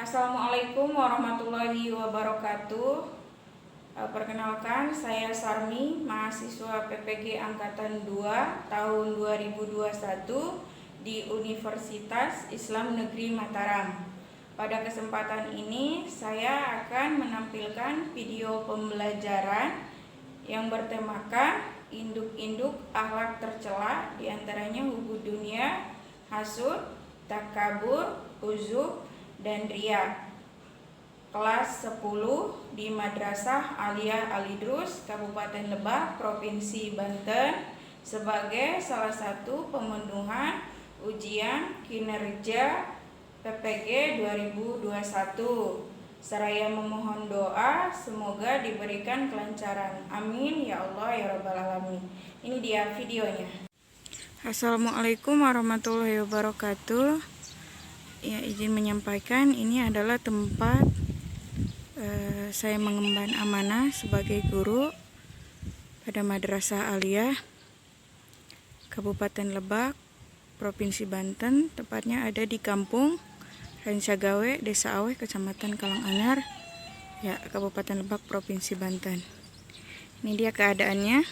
Assalamualaikum warahmatullahi wabarakatuh. Perkenalkan, saya Sarmi, mahasiswa PPG Angkatan 2 tahun 2021 di Universitas Islam Negeri Mataram. Pada kesempatan ini, saya akan menampilkan video pembelajaran yang bertemakan induk-induk akhlak tercela, diantaranya hubud dunia, hasud, takabur, uzub, dan riya. Kelas 10 di Madrasah Aliyah Al-Idrus, Kabupaten Lebak, Provinsi Banten, sebagai salah satu pemenuhan ujian kinerja PPG 2021. Seraya memohon doa semoga diberikan kelancaran. Amin ya Allah ya Rabbal Alamin. Ini dia videonya. Assalamualaikum warahmatullahi wabarakatuh. Ya, izin menyampaikan ini adalah tempat saya mengemban amanah sebagai guru pada Madrasah Aliyah Kabupaten Lebak, Provinsi Banten. Tepatnya ada di Kampung Rancagawe, Desa Aweh, Kecamatan Kalanganyar, ya, Kabupaten Lebak, Provinsi Banten. Ini dia keadaannya.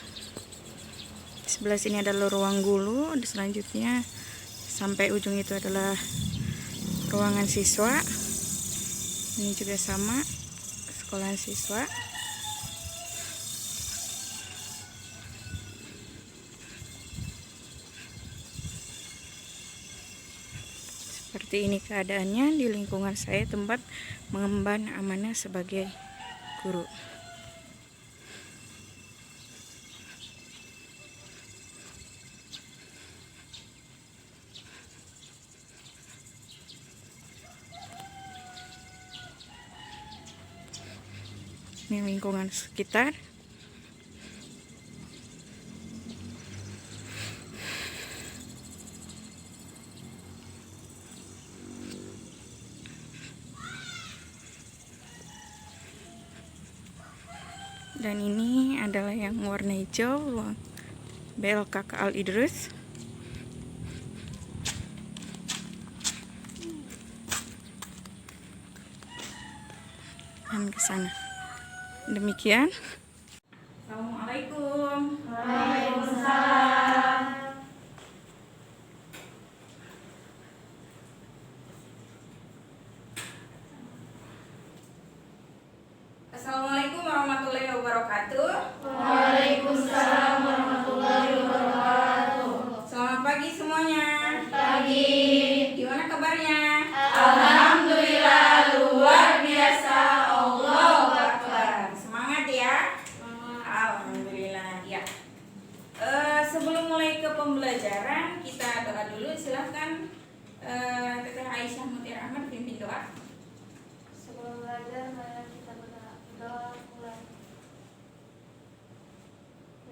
Sebelah sini adalah ruang guru, selanjutnya sampai ujung itu adalah ruangan siswa. Ini juga sama, sekolahan siswa. Seperti ini keadaannya di lingkungan saya, tempat mengemban amanah sebagai guru. Ini lingkungan sekitar. Dan ini adalah yang warna hijau, BLKK Al-Idrus. Dan ke sana. Demikian. Assalamualaikum. Waalaikumsalam. Assalamualaikum warahmatullahi wabarakatuh. Waalaikumsalam warahmatullahi wabarakatuh. Selamat pagi semuanya. Pagi. Gimana kabarnya? Alhamdulillah luar biasa. Allahu Akbar. Semangat ya. Alhamdulillah ya. Sebelum mulai ke pembelajaran, kita doa dulu. Silahkan Teteh Aisyah Mutiara Ahmad pimpin doa. Sebelum belajar, mari kita berdoa. Doa mulai.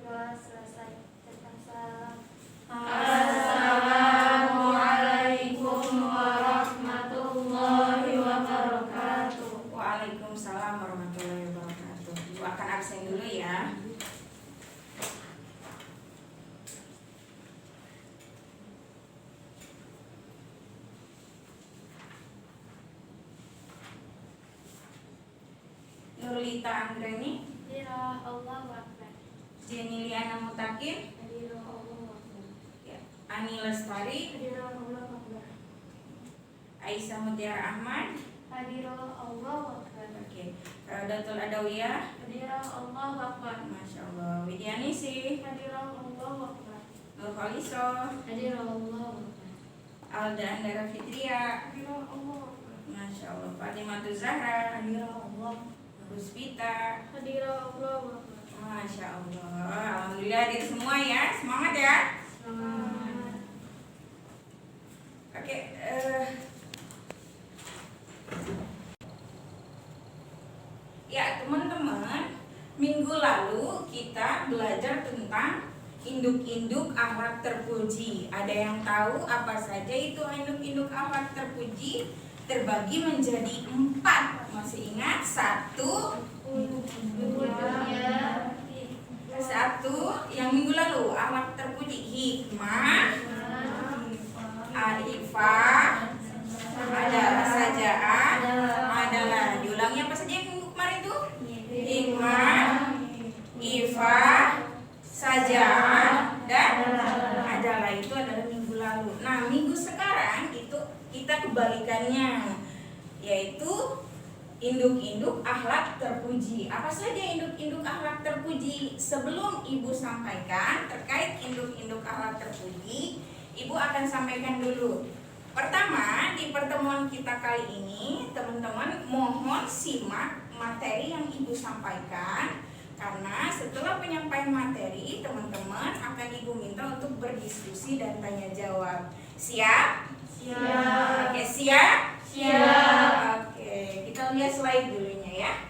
Doa selesai. Tetap salam. Assalamualaikum warahmatullahi wabarakatuh. Waalaikumsalam warahmatullahi wabarakatuh. Ibu akan absen dulu ya. Nurlita Anggreni, Hadira Allahu Akbar. Jenny Liana Mutakin, Hadira Allahu Akbar. ya, Ani Lestari, Hadira Allahu Akbar. Aisyah Mutiara Ahmad, Hadira Allahu Akbar. oke, Raudatul Adawiyah, Hadira Allahu Akbar. Masya Allah, Widyanisi, Hadira Allahu Akbar. Nur Khaliso, Hadira Allahu Akbar. Alda Andara Fitria, Hadira Allahu Akbar. Masya Allah, Fatimatu Zahra, Hadira Allah. Ruspita, Hadira Allahu Akbar. Masya Allah. Alhamdulillah hadir semua ya, semangat ya. Selamat. Oke, ya teman-teman, minggu lalu kita belajar tentang induk-induk akhlak terpuji. Ada yang tahu apa saja itu induk-induk akhlak terpuji? Terbagi menjadi 4. Masih ingat? 1 yang minggu lalu akhlak terpuji, hikmah, arifah, ada kesajaan, pelajarannya, yaitu induk-induk akhlak terpuji. Apa saja induk-induk akhlak terpuji? Sebelum Ibu sampaikan terkait induk-induk akhlak terpuji, Ibu akan sampaikan dulu. Pertama, di pertemuan kita kali ini, teman-teman mohon simak materi yang Ibu sampaikan. Karena setelah penyampaian materi, teman-teman akan Ibu minta untuk berdiskusi dan tanya jawab. Siap? Siap. Oke, siap? Siap. Oke, kita lihat slide dulunya ya.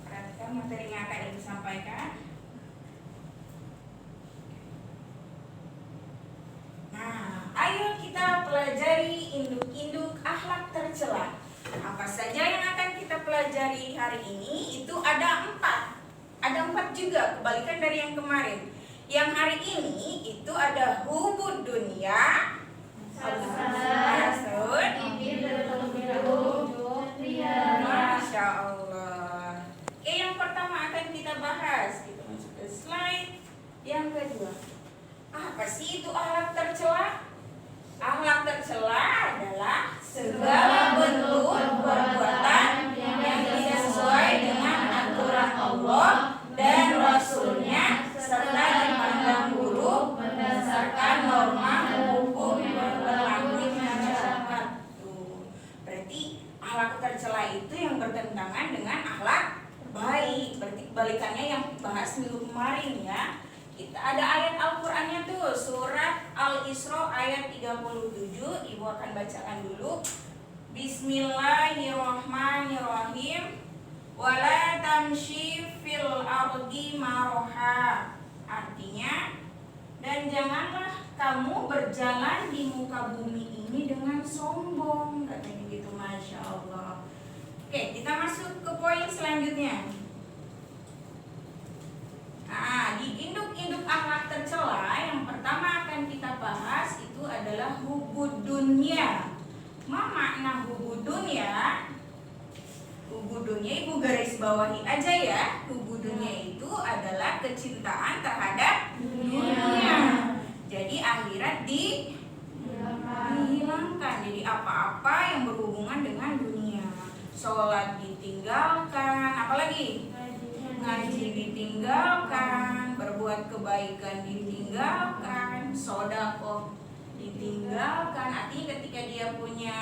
Perhatikan materi yang akan Ibu sampaikan. Nah, ayo kita pelajari induk-induk akhlak tercela. Apa saja yang akan kita pelajari hari ini? Itu ada 4. Ada 4 juga, kebalikan dari yang kemarin. Yang hari ini itu ada hubud dunia, hasud, Masya Allah. Oke, yang pertama akan kita bahas. Kita masuk ke slide. Yang kedua, apa sih itu akhlak tercela? Akhlak tercela adalah segala bentuk perbuatan yang tidak sesuai dengan aturan Allah dan Rasulnya, serta dipandang buruk berdasarkan norma hukum yang berlaku di masyarakat. Berarti akhlak tercela itu yang bertentangan dengan akhlak baik. Berarti kebalikannya yang bahas minggu kemarin ya. Kita ada ayat Al-Qur'annya tuh, surat Al-Isra ayat 37. Ibu akan bacakan dulu. Bismillahirrahmanirrahim. Wala tamshi fil ardi maroha. Artinya, dan janganlah kamu berjalan di muka bumi ini dengan sombong, katanya gitu. Masya Allah. Oke, kita masuk ke poin selanjutnya. Nah, di induk-induk akhlak tercela yang pertama akan kita bahas itu adalah hubud dunia. Ma makna hubud dunia? Hubud dunia Ibu garis bawahi aja ya. Hubud dunia itu adalah kecintaan terhadap dunia. Jadi akhirat dihilangkan. Jadi apa-apa yang berhubungan dengan dunia. Sholat ditinggalkan, apalagi? Ngaji ditinggalkan, berbuat kebaikan ditinggalkan, sedekah ditinggalkan. Artinya ketika dia punya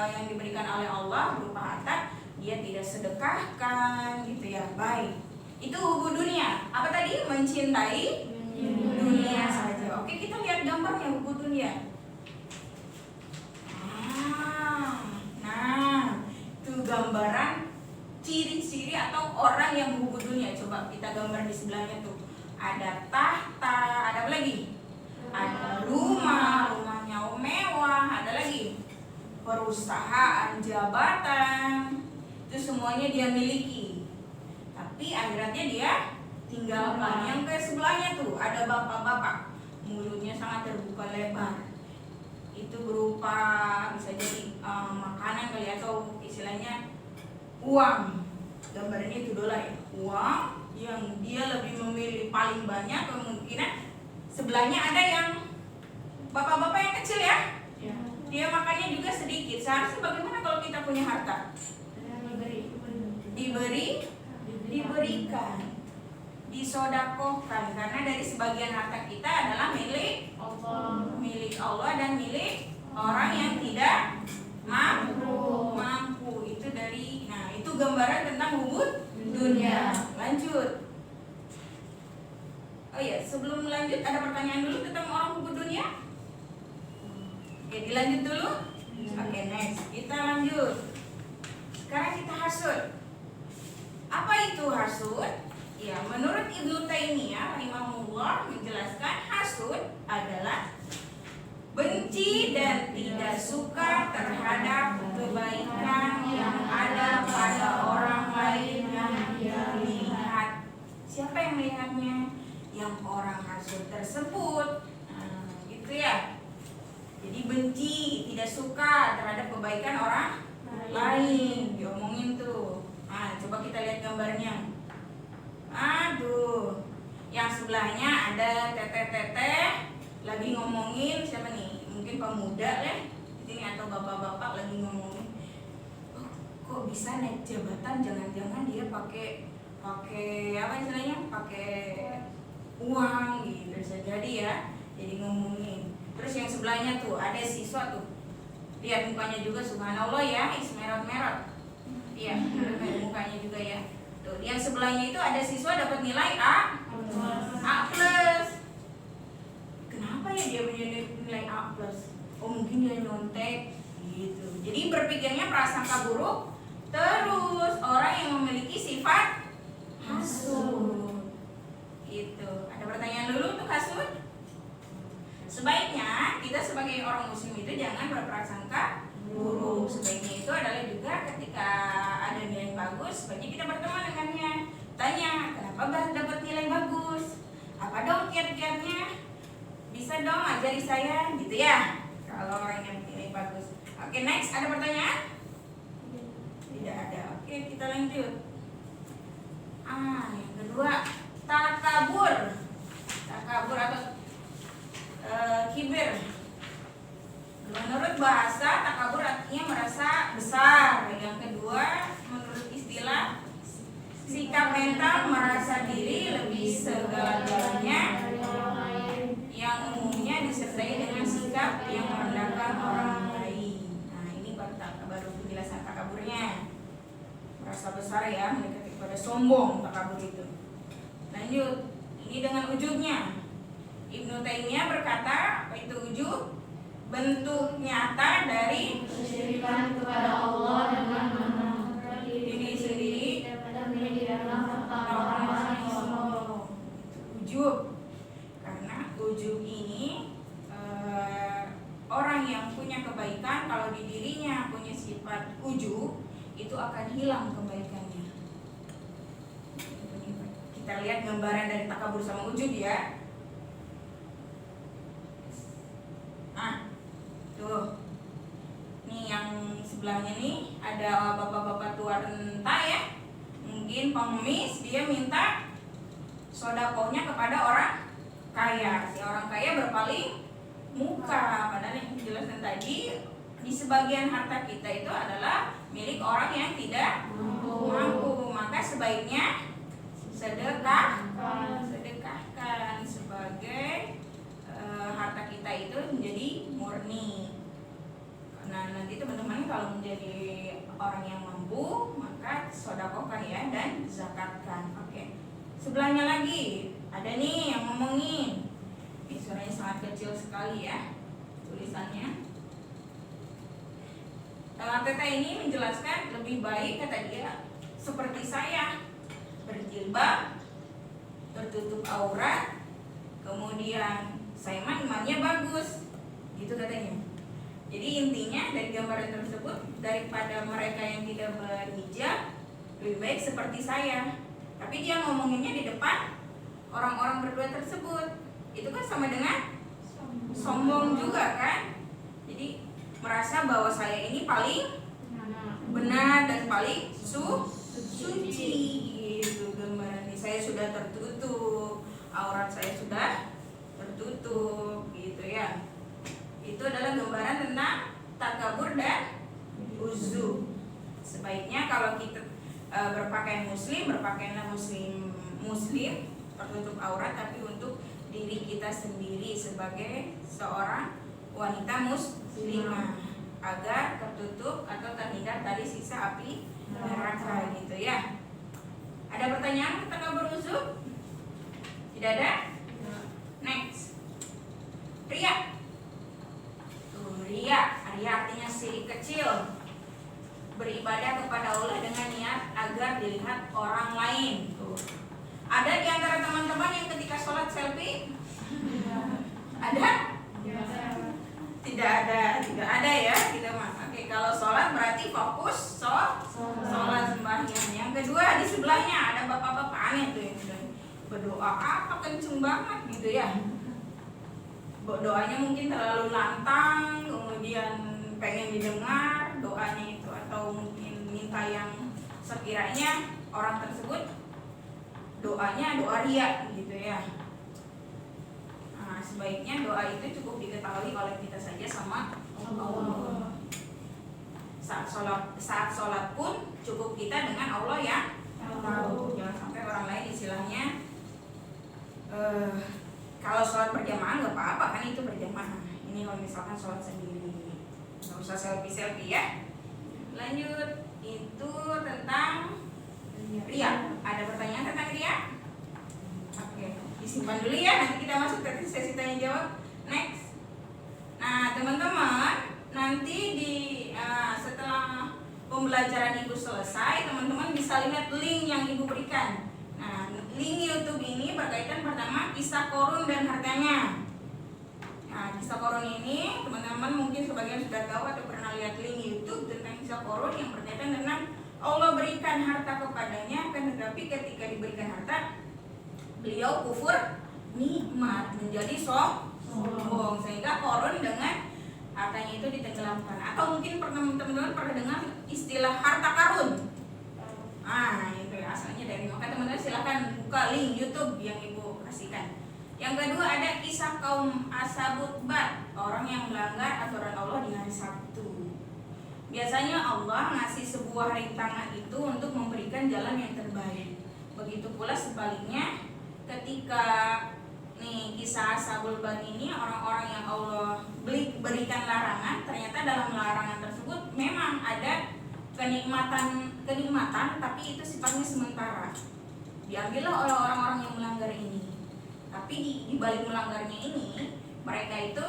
yang diberikan oleh Allah berupa harta, dia tidak sedekahkan gitu ya. Baik, itu hubud dunia. Apa tadi? Mencintai dunia saja. Oke, kita lihat gambarnya hubud dunia. Nah, itu gambaran ciri-ciri atau orang yang hubud dunia. Coba kita gambar di sebelahnya tuh. Ada tahta, ada apa lagi? Ada rumah, rumahnya mewah, ada lagi perusahaan, jabatan. Itu semuanya dia miliki. Tapi akhiratnya dia tinggalkan. Yang ke sebelahnya tuh ada bapak-bapak, mulutnya sangat terbuka lebar. Itu berupa bisa jadi makanan kali atau istilahnya uang. Gambarnya itu dolar ya. Uang yang dia lebih memilih paling banyak, kemungkinan sebelahnya ada yang bapak-bapak yang kecil ya. Dia makannya juga sedikit. Seharusnya bagaimana kalau kita punya harta? Diberikan, disodakohkan. Karena dari sebagian harta kita adalah milik Allah dan milik orang yang tidak mampu. Itu dari, nah itu gambaran tentang hubud dunia. Lanjut. Oh iya, sebelum lanjut ada pertanyaan dulu tentang orang hubud dunia. Oke, dilanjut dulu. Oke, next. Kita lanjut. Sekarang kita hasud. Apa itu hasud? Ya, menurut Ibnu Taimiyah rahimahullah menjelaskan hasud adalah benci dan tidak suka terhadap kebaikan yang ada pada orang lain yang dia lihat. Siapa yang melihatnya? Yang orang hasud tersebut. Nah, gitu ya. Jadi benci, tidak suka terhadap kebaikan orang lain. Diomongin tuh. Nah, coba kita lihat gambarnya. Aduh, yang sebelahnya ada teteh-teteh lagi ngomongin siapa nih? Mungkin pemuda ya di sini atau bapak-bapak lagi ngomongin, oh, kok bisa naik jabatan? Jangan-jangan dia pakai apa istilahnya? Pakai uang gitu, bisa jadi ya. Jadi ngomongin. Terus yang sebelahnya tuh ada siswa tuh, lihat mukanya juga subhanallah ya, merot-merot. Iya, mukanya juga ya. Tuh, yang sebelahnya itu ada siswa dapat nilai A plus. Kenapa ya dia punya nilai A plus? Oh mungkin dia nyontek gitu. Jadi berpikirnya prasangka buruk. Terus orang yang memiliki sifat hasud. Gitu. Ada pertanyaan dulu untuk hasud? Sebaiknya kita sebagai orang muslim itu jangan berprasangka buruk. Sebaiknya itu adalah juga ketika ada nilai bagus, sebaiknya kita berteman dengannya. Tanya, kenapa dapat nilai bagus? Apa dong kiat-kiatnya? Bisa dong ajari saya gitu ya. Kalau orang yang nilai bagus. Oke, next, ada pertanyaan? Tidak ada. Oke, kita lanjut. Yang kedua, takabur. Takabur atau kibir. Menurut bahasa, takabur artinya merasa besar. Yang kedua, menurut istilah, sikap mental merasa diri lebih segala-galanya, yang umumnya disertai dengan sikap yang merendahkan orang lain. Nah, ini baru penjelasan takaburnya. Merasa besar ya, mendekati kepada sombong takabur itu. Lanjut, ini dengan ujubnya. Ibnu Taimiyah berkata, apa itu ujub? Bentuk nyata dari kesyirikan kepada Allah dengan diri sendiri daripada menjadikan orang lain sombong. Ujub. Karena ujub ini orang yang punya kebaikan, kalau di dirinya punya sifat ujub, itu akan hilang kebaikannya. Kita lihat gambaran dari takabur sama ujub ya. Tuh, nih yang sebelahnya nih ada bapak-bapak tua renta ya, mungkin pengemis, dia minta sodakohnya kepada orang kaya. Si orang kaya berpaling muka, padahal yang dijelaskan tadi di sebagian harta kita itu adalah milik orang yang tidak mampu. Maka sebaiknya sedekahkan sebagai harta kita itu menjadi murni. Nah, nanti teman-teman kalau menjadi orang yang mampu, maka sodakohkan ya dan zakatkan. Oke. Sebelahnya lagi ada nih yang ngomongin. Ini suaranya sangat kecil sekali ya tulisannya. Teta ini menjelaskan lebih baik, kata dia, seperti saya, berjilbab, tertutup aurat, kemudian saya mah imannya bagus, gitu katanya. Jadi intinya dari gambaran tersebut, daripada mereka yang tidak berhijab, lebih baik seperti saya. Tapi dia ngomonginnya di depan orang-orang berdua tersebut. Itu kan sama dengan sombong juga kan. Jadi merasa bahwa saya ini paling benar dan paling suci. Gitu gambarannya. Saya sudah tertutup, aurat saya sudah tertutup, gitu ya. Itu adalah gambaran tentang takabur dan ujub. Sebaiknya kalau kita berpakaian muslim, berpakaianlah muslim, tertutup aurat, tapi untuk diri kita sendiri sebagai seorang wanita muslimah, agar tertutup atau terhindar dari siksa api neraka, gitu ya. Ada pertanyaan tentang takabur ujub? Tidak ada? Next. Riya. Riya artinya syirik kecil, beribadah kepada Allah dengan niat agar dilihat orang lain. Tuh. Ada di antara teman-teman yang ketika sholat selfie? Ada? Tidak ada ya. Kita Oke, kalau sholat berarti fokus sholat sembahyang. Yang kedua di sebelahnya ada bapak-bapak aneh tuh yang berdoa apa kenceng banget gitu ya. Doanya mungkin terlalu lantang, kemudian pengen didengar doanya itu, atau mungkin minta yang sekiranya orang tersebut doanya doa riya gitu ya. Nah, Nah, sebaiknya doa itu cukup diketahui oleh kita saja sama Allah. Saat sholat pun cukup kita dengan Allah yang tahu. Jangan sampai orang lain istilahnya kalau sholat berjamaah nggak apa-apa kan, itu berjamaah. Ini kalau misalkan sholat sendiri nggak usah selfie ya. Lanjut, itu tentang ria. Ada pertanyaan tentang ria? Oke, disimpan dulu ya, nanti kita masuk ke sesi tanya jawab. Next. Nah, teman-teman, nanti setelah pembelajaran Ibu selesai, teman-teman bisa lihat link yang Ibu berikan. Nah, link YouTube ini berkaitan pertama kisah Korun dan hartanya. Nah, kisah Korun ini teman-teman mungkin sebagian sudah tahu atau pernah lihat link YouTube tentang kisah Korun yang berkaitan dengan Allah berikan harta kepadanya, kan, tetapi ketika diberikan harta beliau kufur nikmat, menjadi sombong, sehingga Korun dengan hartanya itu ditenggelamkan. Atau mungkin teman-teman pernah dengar istilah harta karun. Nah, itu ya, asalnya dari maka teman-teman silakan buka link YouTube yang Ibu kasihkan. Yang kedua ada kisah kaum Ashabut Bad, orang yang melanggar aturan Allah di hari Sabtu. Biasanya Allah ngasih sebuah rintangan itu untuk memberikan jalan yang terbaik. Begitu pula sebaliknya, ketika kisah Ashabul Bad ini, orang-orang yang Allah berikan larangan, ternyata dalam larangan tersebut memang ada kenikmatan, tapi itu sifatnya sementara. Diambillah oleh orang-orang yang melanggar ini. Tapi di balik melanggarnya ini, mereka itu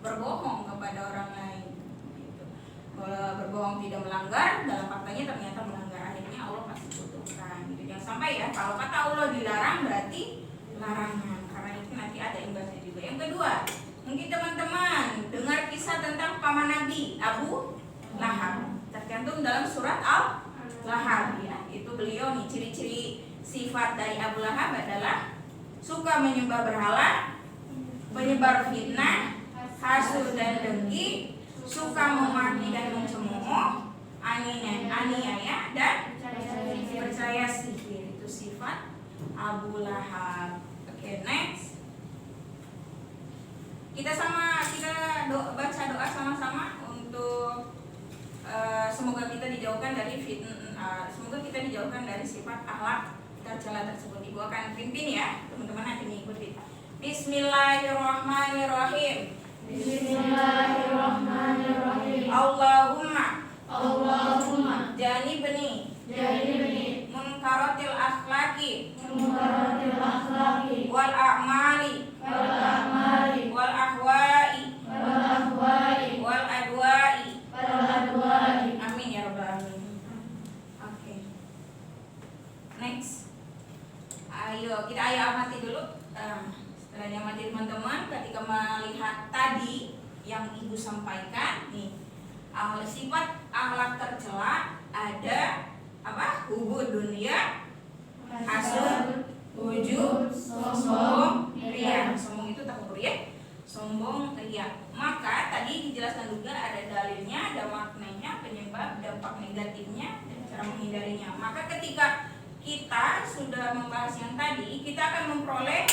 berbohong kepada orang lain. Gitu. Berbohong tidak melanggar, dalam faktanya ternyata melanggar. Akhirnya Allah pasti putuskan. Gitu. Jangan sampai ya, kalau kata Allah dilarang berarti larangan. Karena itu nanti ada imbasnya juga. Yang kedua, mungkin teman-teman dengar kisah tentang paman Nabi Abu Lahab, tercantum dalam surat Al-Lahab ya. Itu beliau nih, ciri-ciri sifat dari Abu Lahab adalah suka menyembah berhala, menyebar fitnah, hasud dan dengki, suka memaki dan mencemooh, aniaya dan percaya sihir. Itu sifat Abu Lahab. Oke, next. Kita baca doa sama-sama untuk semoga kita dijauhkan dari semoga kita dijauhkan dari sifat akhlak tercela tersebut. Ibu akan pimpin ya, teman-teman nanti mengikuti. Bismillahirrahmanirrahim. Bismillahirrahmanirrahim. Allahumma Janibni munkaratil akhlaqi wal akhlaqi a'mali wal wal ahwa'i wal adwa'i. adwa'i. Amin ya rabbal alamin. Oke. Next. Kita amati dulu. Setelah diamati teman-teman, ketika melihat tadi yang Ibu sampaikan nih, sifat akhlak tercela ada apa? Hubud dunia, hasud, ujub, sombong, ria. Sombong itu takbur ya. Sombong, ria. Maka tadi dijelaskan juga ada dalilnya, ada maknanya, penyebab, dampak negatifnya, dan cara menghindarinya. Maka ketika kita sudah membahas yang tadi, kita akan memperoleh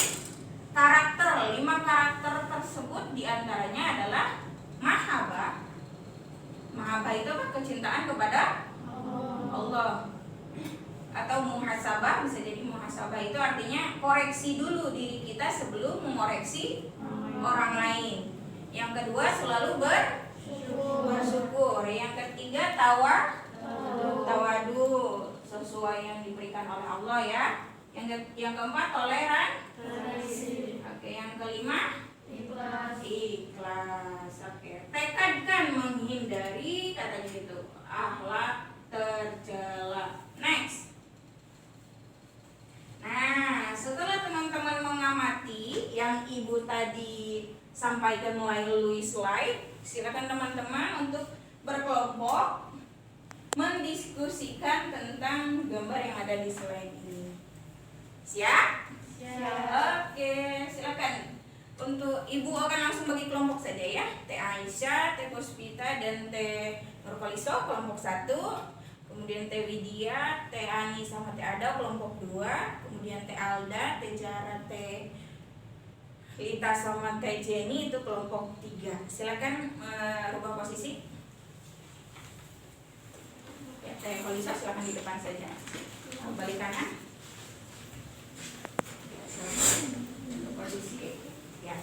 karakter. 5 karakter tersebut diantaranya adalah mahabbah. Mahabbah itu apa? Kecintaan kepada Allah. Atau muhasabah, bisa jadi muhasabah itu artinya koreksi dulu diri kita sebelum mengoreksi orang lain. Yang kedua selalu bersyukur. Yang ketiga tawadu, sesuai yang diberikan oleh Allah ya. Yang keempat toleran. Oke, yang kelima ikhlas. Oke, tekadkan menghindari katanya itu akhlak tercela. Next. Nah, setelah teman-teman mengamati yang Ibu tadi sampaikan melalui slide, silakan teman-teman untuk berkelompok mendiskusikan tentang gambar yang ada di slide ini. Siap? Oke, silakan. Untuk Ibu akan langsung bagi kelompok saja ya. Teh Aisyah, Teh Puspita, dan Teh Nurkoliso kelompok 1. Kemudian Teh Widya, Teh Ani sama Teh Ada kelompok 2. Kemudian Teh Alda, Teh Jara, Teh Lita sama Teh Jenny itu kelompok 3. Silakan rubah posisi. Ya, Teh Holisa silakan di depan saja. Balik kanan. Ya, silakan untuk posisi. Ya.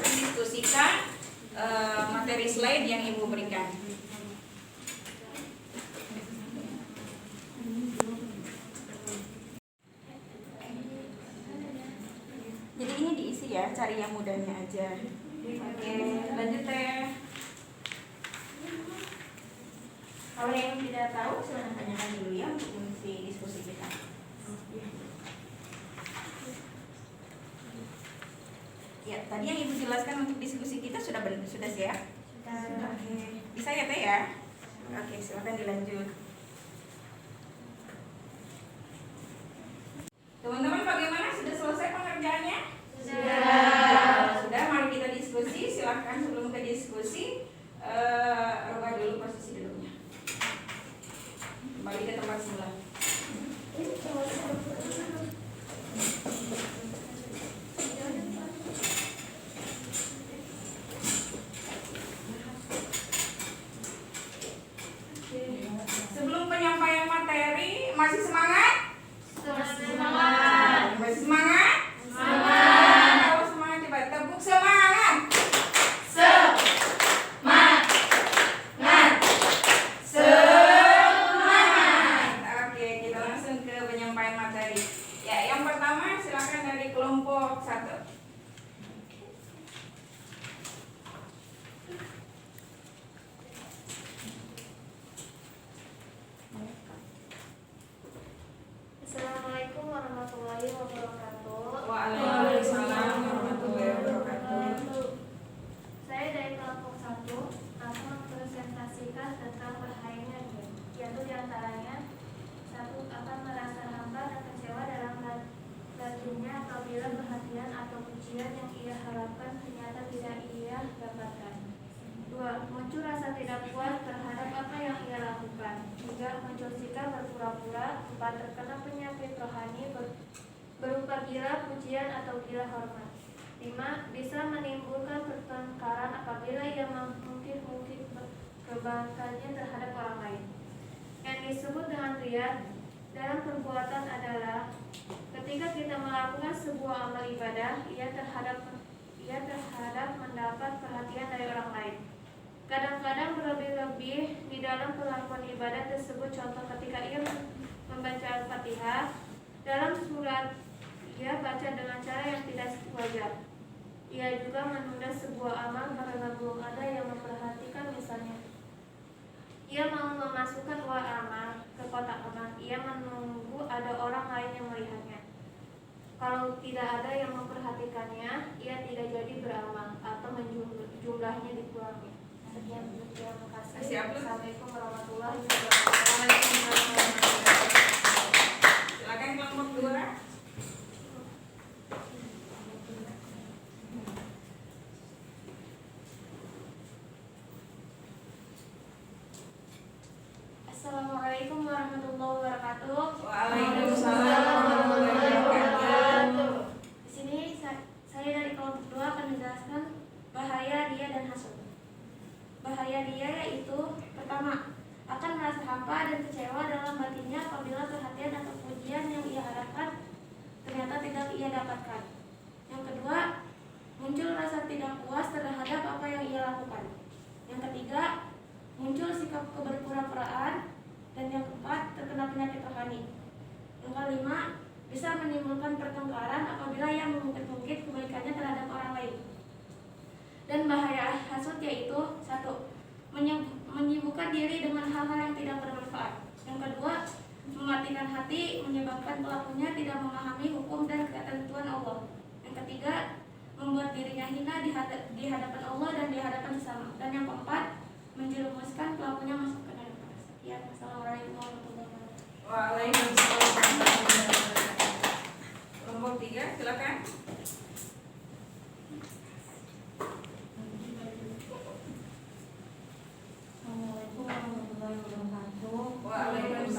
Diskusikan materi slide yang Ibu berikan. Jadi ini diisi ya, cari yang mudahnya aja. Oke, lanjut Teh. Kalau yang tidak tahu silahkan tanyakan dulu ya untuk mengisi diskusi kita. Ya, tadi yang Ibu jelaskan untuk diskusi kita sudah siap? Sudah. Oke. Bisa ya Teh ya? Oke, silakan dilanjut. Teman-teman bagaimana? Sudah selesai pengerjaannya? Sudah, mari kita diskusi. Silakan sebelum ke diskusi rubah dulu posisi duduknya. Kembali ke tempat semula. Sebelum penyampaian materi, masih semangat? Semangat. Masih semangat? Semangat. Kalau semangat coba tepuk semangat. Semangat. Oke, kita langsung ke penyampaian materi. Ya, yang pertama silakan dari kelompok 1. Assalamualaikum warahmatullahi wabarakatuh. Waalaikumsalam warahmatullahi wabarakatuh. Saya dari kelompok 1 akan mempresentasikan tentang bahayanya game, yaitu diantaranya 1. Akan merasa hampa dan kecewa dalam belajarnya apabila perhatian atau pujian yang ia harapkan ternyata tidak ia dapatkan. 2. Muncul rasa tidak puas terhadap apa yang ia lakukan. 3. Muncul sikap berpura-pura. 4. Terkena penyakit rohani berupa gila pujian atau gila hormat. 5. Bisa menimbulkan pertengkaran apabila ia mengungkit-ungkit kebaikannya terhadap orang lain. Yang disebut dengan riyad dalam perbuatan adalah ketika kita melakukan sebuah amal ibadah, ia terhadap mendapat perhatian dari orang lain. Kadang-kadang berlebih-lebih di dalam perlakuan ibadah tersebut. Contoh ketika ia membaca Al-Fatihah dalam surat, ia baca dengan cara yang tidak wajar. Ia juga menunda sebuah amal karena belum ada yang memperhatikan. Misalnya, ia mau memasukkan uang amal ke kotak amal. Ia menunggu ada orang lain yang melihatnya. Kalau tidak ada yang memperhatikannya, ia tidak jadi beramal atau jumlahnya dikurangi. Sekian, terima kasih. Assalamualaikum warahmatullahi wabarakatuh. Silakan kelompok 2. Assalamualaikum warahmatullahi wabarakatuh. Waalaikumsalam warahmatullahi wabarakatuh. Di sini saya dari kelompok 2 akan menjelaskan bahaya riya dan hasud. Bahaya riya yaitu pertama, akan merasa hampa dan kecewa dalam batinnya apabila perhatian atau pujian yang ia harapkan ternyata tidak ia dapatkan. Yang kedua, muncul rasa tidak puas terhadap apa yang ia lakukan. Yang ketiga, muncul sikap keberpura-puraan. Dan yang keempat, terkena penyakit rohani. Yang kelima, bisa menimbulkan pertengkaran apabila ia mengungkit-ungkit kebaikannya terhadap orang lain. Dan bahaya hasud yaitu 1. Menyibukkan diri dengan hal-hal yang tidak bermanfaat. Yang kedua, mematikan hati menyebabkan pelakunya tidak memahami hukum dan ketentuan Allah. Yang ketiga, membuat dirinya hina di hadapan Allah dan di hadapan sesama. Dan yang keempat, menjerumuskan pelakunya masuk ke neraka. Sekian. Assalamualaikum warahmatullahi wabarakatuh. Waalaikumsalam warahmatullahi wabarakatuh. Kelompok 3, silakan. Assalamualaikum warahmatullahi wabarakatuh. Waalaikumsalam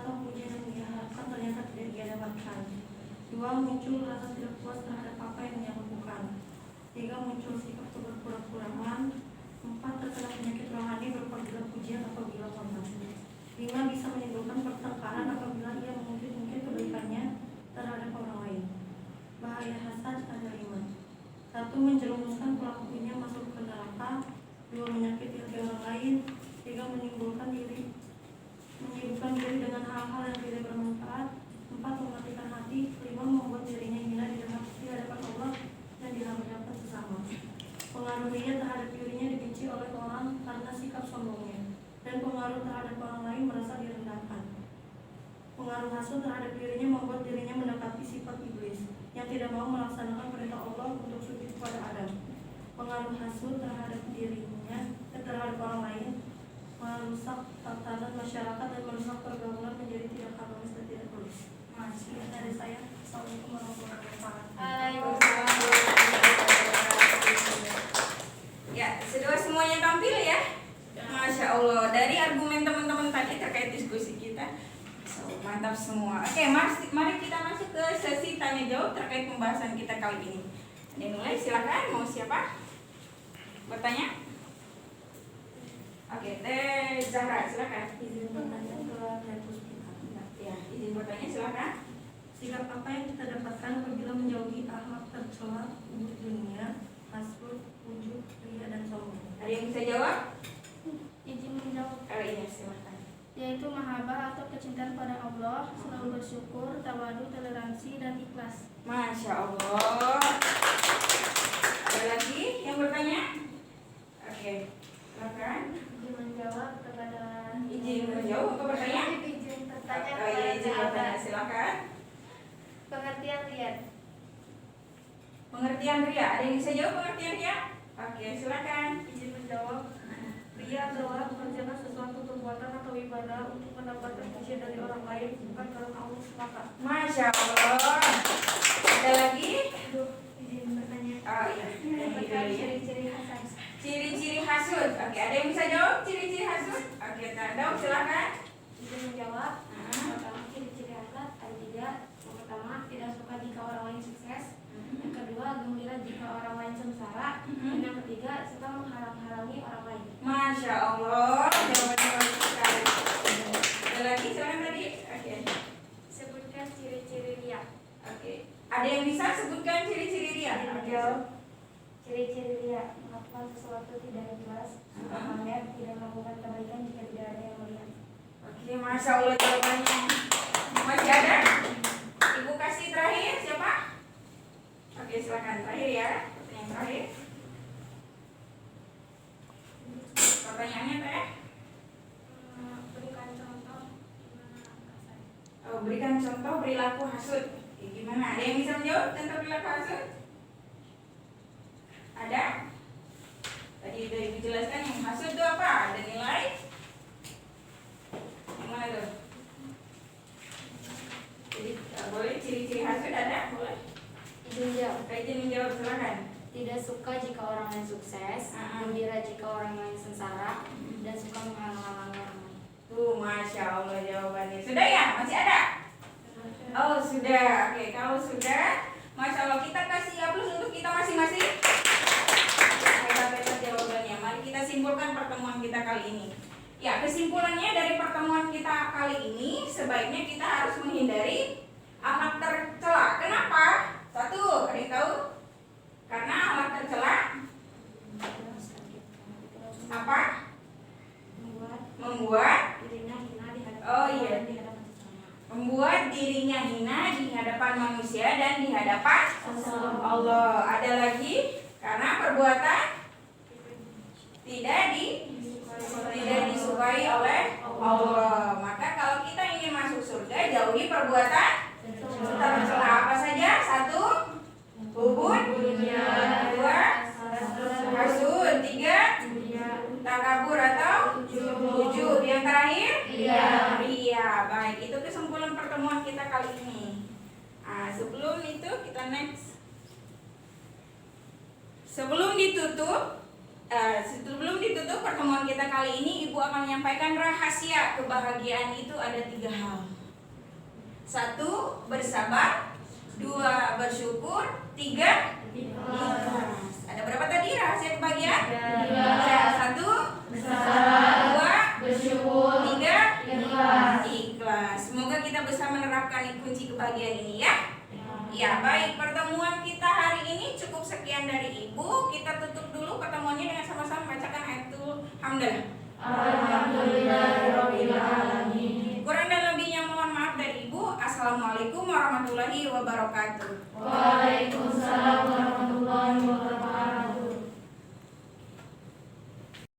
atau pujian yang diharapkan ternyata tidak dia dapatkan. 2. Muncul rasa tidak puas terhadap apa yang dia lakukan. 3. Muncul sikap berpura-puraan. 4. Terkena penyakit rohani berupa gila pujian atau gila korban. 5. Bisa menimbulkan pertengkaran apabila ia mengungkit-ungkit kebaikannya terhadap orang lain. Bahaya hasad ada 5. 1. Menjerumuskan pelakunya masuk ke neraka. 2. Menyakiti hati orang lain. 3. Menyibukkan diri dengan hal-hal yang tidak bermanfaat. 4. Mematikan hati. 5. Membuat dirinya hina di hadapan Allah dan di hadapan sesama. Pengaruh ria terhadap dirinya dibenci oleh orang karena sikap sombongnya, dan pengaruh terhadap orang lain merasa direndahkan. Pengaruh hasud terhadap dirinya membuat dirinya mendapati sifat iblis yang tidak mau melaksanakan perintah Allah untuk sujud kepada Adam. Pengaruh hasud terhadap dirinya terhadap orang lain merusak tatanan masyarakat dan merusak pergaulan menjadi tidak harmonis dan tidak lurus. Sekian dari saya. Assalamualaikum warahmatullahi wabarakatuh. Ya, sudah semuanya tampil ya? Masya Allah, dari argumen teman-teman tadi terkait diskusi kita, mantap semua. Oke, mari kita masuk ke sesi tanya jawab terkait pembahasan kita kali ini. Ini mulai, silakan. Mau siapa bertanya? Oke, Teh Zahra, silakan. Izin bertanya ke Datus kita. Ya, izin bertanya, silakan. Sikap apa yang kita dapatkan apabila menjauhi akhlak tercela, dunia, hasud, ujub, ria, dan sombong? Ada yang bisa jawab? Izin menjawab, Oh iya, silakan. yaitu mahabbah atau kecintaan pada Allah, selalu bersyukur, tawadu, toleransi, dan ikhlas. Masya Allah. Ada lagi yang bertanya? Oke, silakan. Izin menjawab kepada Izin menjawab atau bertanya? Izin bertanya Oh iya, izin kepada bertanya, silakan. pengertian lihat. Pengertian ria, ada yang bisa jawab pengertian ria? Oke, silakan. Izin menjawab, ria adalah mengerjakan sesuatu perbuatan atau ibadah untuk mendapatkan pujian dari orang lain, bukan karena Allah semata. Masya Allah. Ada lagi? Aduh, izin bertanya. Oh iya. Terkait ciri-ciri hasad. Ciri-ciri hasud. Oke, ada yang bisa jawab ciri-ciri hasud? Oke, Tadau, silakan. Izin menjawab. Pertama, ciri-ciri hasad ada 3. Yang pertama, tidak suka jika orang lain sukses. Yang kedua, gembira jika orang lain sengsara. Dan yang ketiga, suka menghalang-halangi orang lain. Masya Allah. Jawabannya bagus sekali. Ada lagi? Silakan tadi. Oke. Sebutkan ciri-ciri ria. Oke. Ada yang bisa sebutkan ciri-ciri ria? Izin menjawab. Ciri-ciri ria: melakukan sesuatu tidak ikhlas, suka pamer, tidak melakukan kebaikan jika tidak ada yang melihat. Oke, Masya Allah jawabannya. Masih ada? Ibu kasih terakhir siapa? Oke, silakan terakhir ya. Pertanyaan terakhir. Pertanyaannya Teh? Berikan contoh gimana hasad. Oh, berikan contoh perilaku hasud. Oke, gimana? Ada yang bisa menjawab contoh perilaku hasud? Ada? Tadi udah Ibu jelaskan yang hasud itu apa? Ada nilai? Yang mana tuh? Jadi boleh ciri-ciri hasud ada? Boleh? Izin menjawab. Izin menjawab, silakan. Tidak suka jika orang lain sukses, gembira jika orang lain sengsara, dan suka menghalang-halangi orang lain. Tuh, Masya Allah jawabannya. Sudah ya? Masih ada? Oh, sudah. Oke, kalau sudah, Masya Allah, kita kasih aplaus untuk kita masing-masing. Hebat-hebat jawabannya. Mari kita simpulkan pertemuan kita kali ini. Ya, kesimpulannya dari pertemuan kita kali ini, sebaiknya kita harus menghindari akhlak tercela. Kenapa? Satu, ada yang tahu? Karena akhlak tercela apa? Membuat Dirinya hina di hadapan Oh, iya. dan di hadapan sesama. membuat dirinya hina di hadapan manusia dan di hadapan Sesama. Allah. Ada lagi karena perbuatan tidak disukai oleh Allah. Maka kalau kita ingin masuk surga, jauhi perbuatan tercela. Apa saja? 1. Hubud. 2. Hasud. 3. Takabur atau ujub. Yang terakhir? Ria. Baik, itu kesimpulan pertemuan kita kali ini. Sebelum itu kita next. Sebelum ditutup pertemuan kita kali ini, Ibu akan menyampaikan rahasia kebahagiaan itu ada 3 hal. 1. Bersabar. 2. Bersyukur. 3. Ikhlas. Ada berapa tadi rahasia kebahagiaan? 1. Bersabar. 2. Bersyukur. 3. Ikhlas. Semoga kita bisa menerapkan kunci kebahagiaan ini ya. Ya, baik, pertemuan kita hari ini cukup sekian dari Ibu. Kita tutup dulu pertemuannya dengan sama-sama bacakan ayatul hamdalah. Alhamdulillahirabbil alamin. Kurang dan lebihnya mohon maaf dari Ibu. Assalamualaikum warahmatullahi wabarakatuh.